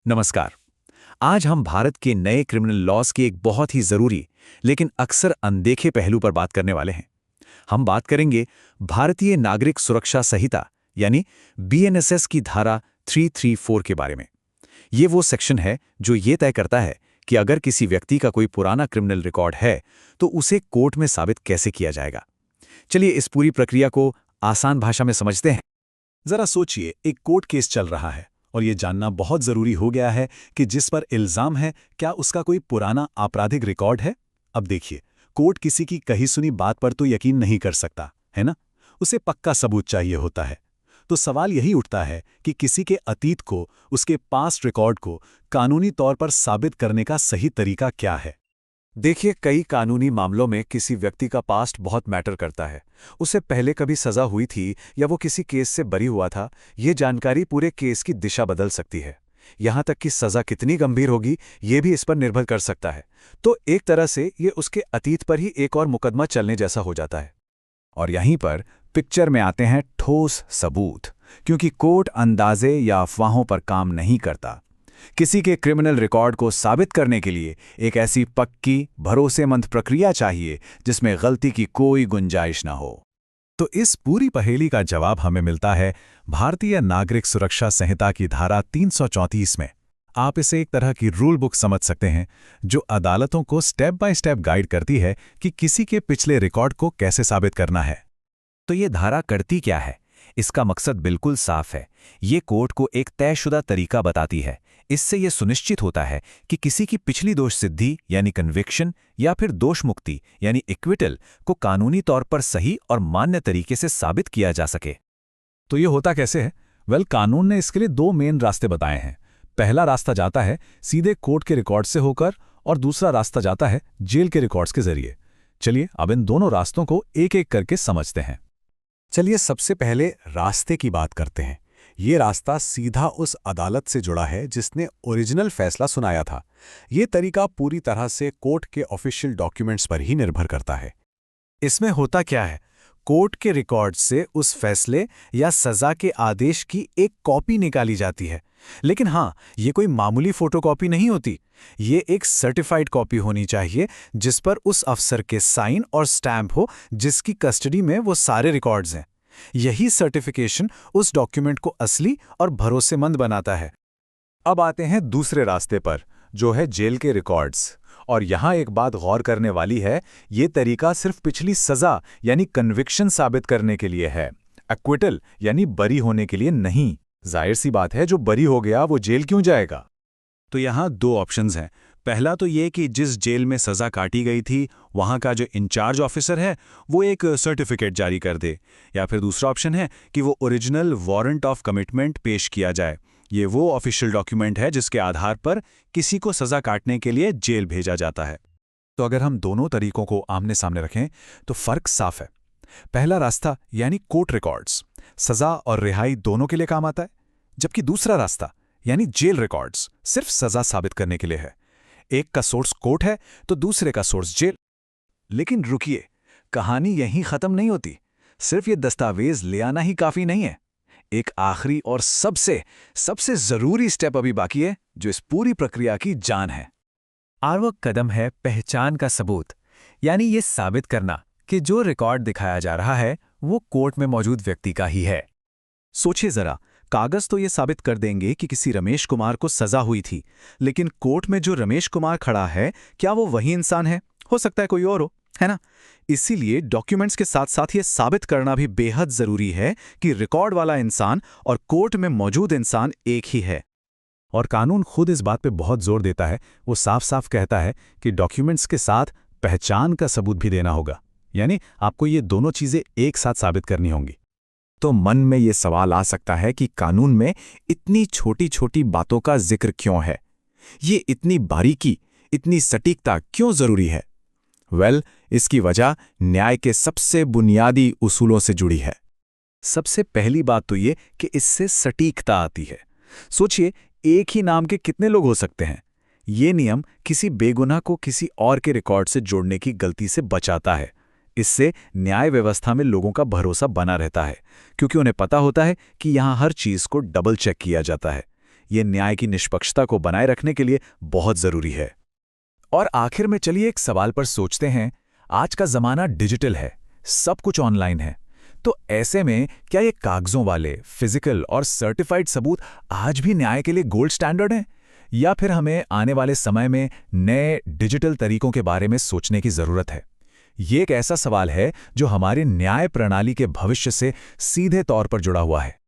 नमस्कार। आज हम भारत के नए क्रिमिनल लॉज के एक बहुत ही जरूरी लेकिन अक्सर अनदेखे पहलू पर बात करने वाले हैं। हम बात करेंगे भारतीय नागरिक सुरक्षा संहिता यानी बीएनएसएस की धारा 334 के बारे में। ये वो सेक्शन है जो ये तय करता है कि अगर किसी व्यक्ति का कोई पुराना क्रिमिनल रिकॉर्ड है तो उसे कोर्ट में साबित कैसे किया जाएगा। चलिए इस पूरी प्रक्रिया को आसान भाषा में समझते हैं। जरा सोचिए, एक कोर्ट केस चल रहा है और ये जानना बहुत जरूरी हो गया है कि जिस पर इल्जाम है क्या उसका कोई पुराना आपराधिक रिकॉर्ड है। अब देखिए, कोर्ट किसी की कही सुनी बात पर तो यकीन नहीं कर सकता, है ना। उसे पक्का सबूत चाहिए होता है। तो सवाल यही उठता है कि किसी के अतीत को, उसके पास्ट रिकॉर्ड को कानूनी तौर पर साबित करने का सही तरीका क्या है। देखिए, कई कानूनी मामलों में किसी व्यक्ति का पास्ट बहुत मैटर करता है। उसे पहले कभी सजा हुई थी या वो किसी केस से बरी हुआ था, ये जानकारी पूरे केस की दिशा बदल सकती है। यहाँ तक कि सजा कितनी गंभीर होगी ये भी इस पर निर्भर कर सकता है। तो एक तरह से ये उसके अतीत पर ही एक और मुकदमा चलने जैसा हो जाता है। और यहीं पर पिक्चर में आते हैं ठोस सबूत, क्योंकि कोर्ट अंदाजे या अफवाहों पर काम नहीं करता। किसी के क्रिमिनल रिकॉर्ड को साबित करने के लिए एक ऐसी पक्की, भरोसेमंद प्रक्रिया चाहिए जिसमें गलती की कोई गुंजाइश ना हो। तो इस पूरी पहेली का जवाब हमें मिलता है भारतीय नागरिक सुरक्षा संहिता की धारा 334 में। आप इसे एक तरह की रूल बुक समझ सकते हैं जो अदालतों को स्टेप बाय स्टेप गाइड करती है कि किसी के पिछले रिकॉर्ड को कैसे साबित करना है। तो ये धारा करती क्या है? इसका मकसद बिल्कुल साफ है। ये कोर्ट को एक तयशुदा तरीका बताती है। इससे ये सुनिश्चित होता है कि किसी की पिछली दोष सिद्धि यानी कन्विक्शन या फिर दोष मुक्ति यानी इक्विटल को कानूनी तौर पर सही और मान्य तरीके से साबित किया जा सके। तो ये होता कैसे है? कानून ने इसके लिए दो मेन रास्ते बताए हैं। पहला रास्ता जाता है सीधे कोर्ट के रिकॉर्ड से होकर और दूसरा रास्ता जाता है जेल के रिकॉर्ड्स के जरिए। चलिए अब इन दोनों रास्तों को एक एक करके समझते हैं। चलिए सबसे पहले रास्ते की बात करते हैं। ये रास्ता सीधा उस अदालत से जुड़ा है जिसने ओरिजिनल फैसला सुनाया था। ये तरीका पूरी तरह से कोर्ट के ऑफिशियल डॉक्यूमेंट्स पर ही निर्भर करता है। इसमें होता क्या है, कोर्ट के रिकॉर्ड से उस फैसले या सजा के आदेश की एक कॉपी निकाली जाती है। लेकिन हाँ, ये कोई मामूली फोटोकॉपी नहीं होती। ये एक सर्टिफाइड कॉपी होनी चाहिए जिस पर उस अफसर के साइन और स्टैम्प हो जिसकी कस्टडी में वो सारे रिकॉर्ड्स हैं। यही सर्टिफिकेशन उस डॉक्यूमेंट को असली और भरोसेमंद बनाता है। अब आते हैं दूसरे रास्ते पर, जो है जेल के रिकॉर्ड्स। और यहाँ एक बात गौर करने वाली है, ये तरीका सिर्फ पिछली सजा यानी कन्विक्शन साबित करने के लिए है, एक्विटल यानी बरी होने के लिए नहीं। जाहिर सी बात है, जो बरी हो गया वो जेल क्यों जाएगा। तो यहाँ दो ऑप्शंस हैं। पहला तो ये कि जिस जेल में सज़ा काटी गई थी वहाँ का जो इंचार्ज ऑफिसर है वो एक सर्टिफिकेट जारी कर दे, या फिर दूसरा ऑप्शन है कि वो ओरिजिनल वारंट ऑफ कमिटमेंट पेश किया जाए। ये वो ऑफिशियल डॉक्यूमेंट है जिसके आधार पर किसी को सज़ा काटने के लिए जेल भेजा जाता है। तो अगर हम दोनों तरीकों को आमने सामने रखें तो फ़र्क साफ है। पहला रास्ता यानी कोर्ट रिकॉर्ड्स सज़ा और रिहाई दोनों के लिए काम आता है, जबकि दूसरा रास्ता यानी जेल रिकॉर्ड्स सिर्फ सज़ा साबित करने के लिए है। एक का सोर्स कोर्ट है तो दूसरे का सोर्स जेल। लेकिन रुकिए, कहानी यहीं खत्म नहीं होती। सिर्फ ये दस्तावेज ले आना ही काफी नहीं है। एक आखिरी और सबसे सबसे जरूरी स्टेप अभी बाकी है जो इस पूरी प्रक्रिया की जान है। और वो कदम है पहचान का सबूत, यानी ये साबित करना कि जो रिकॉर्ड दिखाया जा रहा है वो कोर्ट में मौजूद व्यक्ति का ही है। सोचिए जरा, कागज तो ये साबित कर देंगे कि किसी रमेश कुमार को सजा हुई थी, लेकिन कोर्ट में जो रमेश कुमार खड़ा है क्या वो वही इंसान है? हो सकता है कोई और हो, है ना। इसीलिए डॉक्यूमेंट्स के साथ साथ ये साबित करना भी बेहद जरूरी है कि रिकॉर्ड वाला इंसान और कोर्ट में मौजूद इंसान एक ही है। और कानून खुद इस बात पे बहुत जोर देता है। वो साफ साफ कहता है कि डॉक्यूमेंट्स के साथ पहचान का सबूत भी देना होगा, यानी आपको ये दोनों चीजें एक साथ साबित करनी होंगी। तो मन में ये सवाल आ सकता है कि कानून में इतनी छोटी छोटी बातों का जिक्र क्यों है? ये इतनी बारीकी, इतनी सटीकता क्यों जरूरी है? इसकी वजह न्याय के सबसे बुनियादी उसूलों से जुड़ी है। सबसे पहली बात तो ये कि इससे सटीकता आती है। सोचिए, एक ही नाम के कितने लोग हो सकते हैं? ये नियम किसी बेगुनाह को किसी और के रिकॉर्ड से जोड़ने की गलती से बचाता है। इससे न्याय व्यवस्था में लोगों का भरोसा बना रहता है, क्योंकि उन्हें पता होता है कि यहाँ हर चीज को डबल चेक किया जाता है। ये न्याय की निष्पक्षता को बनाए रखने के लिए बहुत जरूरी है। और आखिर में चलिए एक सवाल पर सोचते हैं। आज का जमाना डिजिटल है, सब कुछ ऑनलाइन है। तो ऐसे में क्या ये कागजों वाले फिजिकल और सर्टिफाइड सबूत आज भी न्याय के लिए गोल्ड स्टैंडर्ड हैं, या फिर हमें आने वाले समय में नए डिजिटल तरीकों के बारे में सोचने की जरूरत है? ये एक ऐसा सवाल है जो हमारी न्याय प्रणाली के भविष्य से सीधे तौर पर जुड़ा हुआ है।